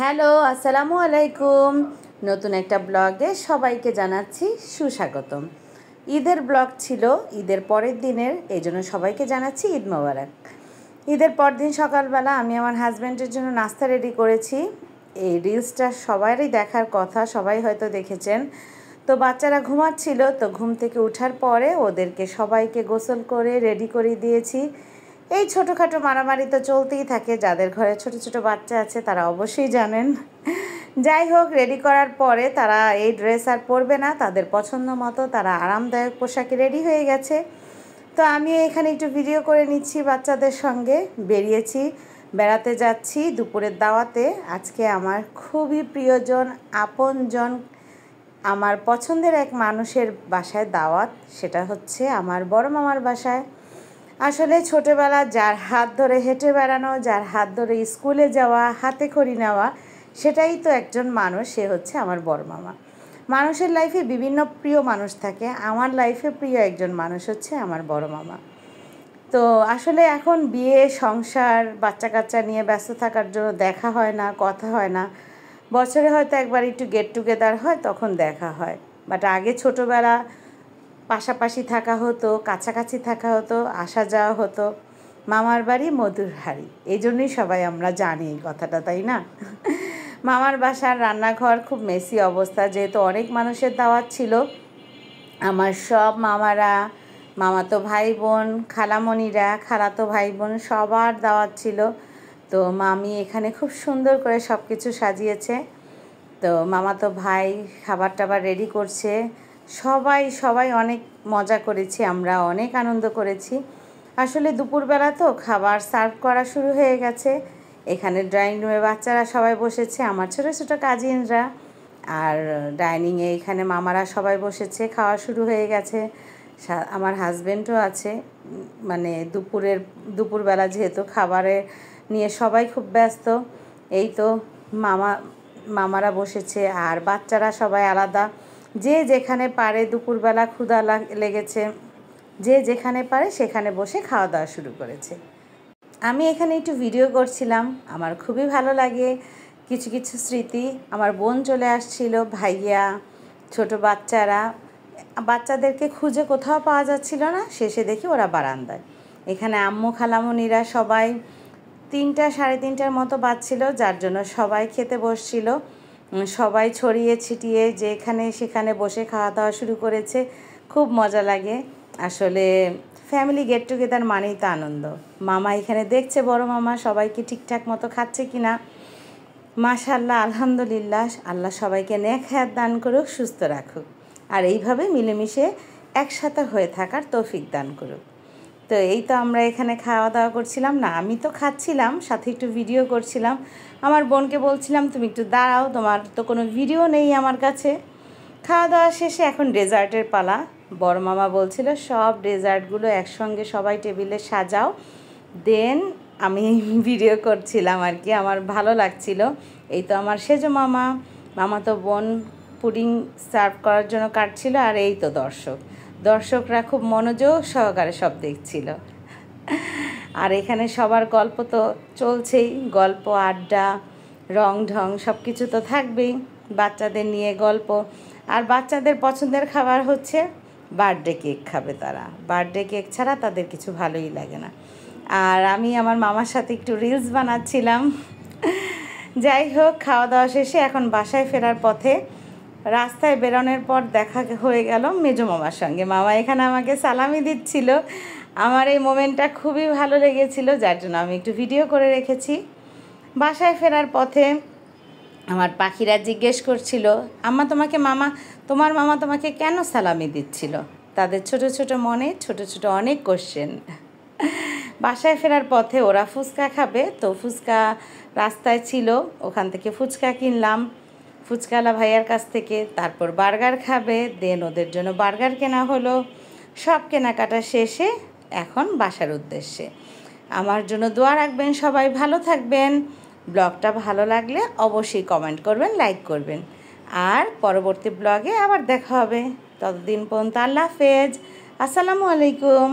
Hello, আসসালামু আলাইকুম। নতুন একটা ব্লগে সবাইকে জানাচ্ছি সুস্বাগতম। ঈদের ব্লগ ছিল ঈদের পরের দিনের, এই জন্য সবাইকে জানাচ্ছি ঈদ মোবারক। ঈদের পর দিন সকালবেলা আমি আমার হাজব্যান্ডের জন্য নাস্তা রেডি করেছি। এই রিলসটা সবারই দেখার কথা, সবাই হয়তো দেখেছেন। তো বাচ্চারা ঘুমাচ্ছিল, তো ঘুম থেকে ওঠার পরে ওদেরকে সবাইকে গোসল করে রেডি করে দিয়েছি। এই ছোটোখাটো মারামারি তো চলতেই থাকে, যাদের ঘরে ছোট ছোট বাচ্চা আছে তারা অবশ্যই জানেন। যাই হোক, রেডি করার পরে তারা এই ড্রেস আর পরবে না, তাদের পছন্দ মতো তারা আরামদায়ক পোশাকে রেডি হয়ে গেছে। তো আমি এখানে একটু ভিডিও করে নিচ্ছি, বাচ্চাদের সঙ্গে বেরিয়েছি, বেড়াতে যাচ্ছি দুপুরের দাওয়াতে। আজকে আমার খুবই প্রিয়জন, আপনজন, আমার পছন্দের এক মানুষের বাসায় দাওয়াত। সেটা হচ্ছে আমার বড় মামার বাসায়। আসলে ছোটোবেলা যার হাত ধরে হেঁটে বেড়ানো, যার হাত ধরে স্কুলে যাওয়া, হাতে খড়ি নেওয়া, সেটাই তো একজন মানুষ, সে হচ্ছে আমার বড় মামা। মানুষের লাইফে বিভিন্ন প্রিয় মানুষ থাকে, আমার লাইফে প্রিয় একজন মানুষ হচ্ছে আমার বড় মামা। তো আসলে এখন বিয়ে, সংসার, বাচ্চা কাচ্চা নিয়ে ব্যস্ত থাকার জন্য দেখা হয় না, কথা হয় না। বছরে হয়তো একবার একটু গেট টুগেদার হয়, তখন দেখা হয়। বাট আগে ছোটোবেলা পাশাপাশি থাকা হতো, কাছাকাছি থাকা হতো, আসা যাওয়া হতো। মামার বাড়ি মধুর হাঁড়ি, এই জন্যই সবাই আমরা জানি এই কথাটা, তাই না? মামার বাসার রান্নাঘর খুব মেসি অবস্থা, যেহেতু অনেক মানুষের দাওয়াত ছিল। আমার সব মামারা, মামাতো ভাই বোন, খালামণিরা, খালাতো ভাই বোন সবার দাওয়াত ছিল। তো মামি এখানে খুব সুন্দর করে সব কিছু সাজিয়েছে। তো মামাতো ভাই খাবার টাবার রেডি করছে। সবাই অনেক মজা করেছি, আমরা অনেক আনন্দ করেছি। আসলে দুপুরবেলা তো খাবার সার্ভ করা শুরু হয়ে গেছে। এখানে ড্রয়িং রুমে বাচ্চারা সবাই বসেছে, আমার ছোটো ছোটো কাজিনরা, আর ডাইনিংয়ে এখানে মামারা সবাই বসেছে, খাওয়া শুরু হয়ে গেছে। আমার হাজব্যান্ডও আছে। মানে দুপুরবেলা যেহেতু খাবারে নিয়ে সবাই খুব ব্যস্ত। এই তো মামারা বসেছে, আর বাচ্চারা সবাই আলাদা, যে যেখানে পারে দুপুরবেলা ক্ষুধা লেগেছে, যে যেখানে পারে সেখানে বসে খাওয়া দাওয়া শুরু করেছে। আমি এখানে একটু ভিডিও করছিলাম, আমার খুবই ভালো লাগে। কিছু কিছু স্মৃতি, আমার বোন চলে আসছিল, ভাইয়া, ছোট বাচ্চাদেরকে খুঁজে কোথাও পাওয়া যাচ্ছিল না, শেষে দেখি ওরা বারান্দায়। এখানে আম্মু খালামণিরা সবাই 3টা সাড়ে 3টার মতো বাজছিল, যার জন্য সবাই খেতে বসছিল। সবাই ছড়িয়ে ছিটিয়ে যেখানে সেখানে বসে খাওয়া দাওয়া শুরু করেছে। খুব মজা লাগে আসলে। ফ্যামিলি গেট টুগেদার মানেই তো আনন্দ। মামা এখানে দেখছে বড় মামা সবাইকে ঠিকঠাক মতো খাচ্ছে কি না। মাশাআল্লাহ, আলহামদুলিল্লাহ, আল্লাহ সবাইকে নেক হায়াত দান করুক, সুস্থ রাখুক, আর এইভাবে মিলেমিশে একসাথে হয়ে থাকার তৌফিক দান করুক। তো এই তো আমরা এখানে খাওয়া দাওয়া করছিলাম, না আমি তো খাচ্ছিলাম, সাথে একটু ভিডিও করছিলাম। আমার বোনকে বলছিলাম তুমি একটু দাঁড়াও, তোমার তো কোনো ভিডিও নেই আমার কাছে। খাওয়া দাওয়া শেষে এখন ডেজার্টের পালা। বড় মামা বলছিল সব ডেজার্টগুলো একসঙ্গে সবাই টেবিলে সাজাও, দেন আমি ভিডিও করছিলাম আর কি, আমার ভালো লাগছিল। এই তো আমার সেজো মামাতো বোন পুডিং সার্ভ করার জন্য কাটছিল, আর এই তো দর্শকরা খুব মনোযোগ সহকারে সব দেখছিল। আর এখানে সবার গল্প তো চলছেই, গল্প, আড্ডা, রং ঢং সব কিছু তো থাকবেই, বাচ্চাদের নিয়ে গল্প। আর বাচ্চাদের পছন্দের খাবার হচ্ছে বার্থডে কেক খাবে তারা, বার্থডে কেক ছাড়া তাদের কিছু ভালোই লাগে না। আর আমি আমার মামার সাথে একটু রিলস বানাচ্ছিলাম। যাই হোক, খাওয়া দাওয়া শেষে এখন বাসায় ফেরার পথে রাস্তায় বেরোনোর পর দেখা হয়ে গেল মেজো মামার সঙ্গে। মামা এখানে আমাকে সালামি দিচ্ছিল, আমার এই মোমেন্টটা খুবই ভালো লেগেছিল, যার জন্য আমি একটু ভিডিও করে রেখেছি। বাসায় ফেরার পথে আমার পাখিরা জিজ্ঞেস করছিল তোমার মামা তোমাকে কেন সালামি দিচ্ছিল। তাদের ছোট ছোট মনে ছোট ছোট অনেক কোশ্চেন। বাসায় ফেরার পথে ওরা ফুচকা খাবে, তো ফুচকা রাস্তায় ছিল, ওখান থেকে ফুচকা কিনলাম ফুচকালা ভাইয়ার কাছ থেকে। তারপর বার্গার খাবে, দেন ওদের জন্য বার্গার কেনা হলো। সব কেনাকাটা শেষে এখন বাসার উদ্দেশ্যে। আমার জন্য দোয়া রাখবেন, সবাই ভালো থাকবেন। ব্লগটা ভালো লাগলে অবশ্যই কমেন্ট করবেন, লাইক করবেন। আর পরবর্তী ব্লগে আবার দেখা হবে। ততদিন পর্যন্ত আল্লাহ হাফেজ, আসসালামু আলাইকুম।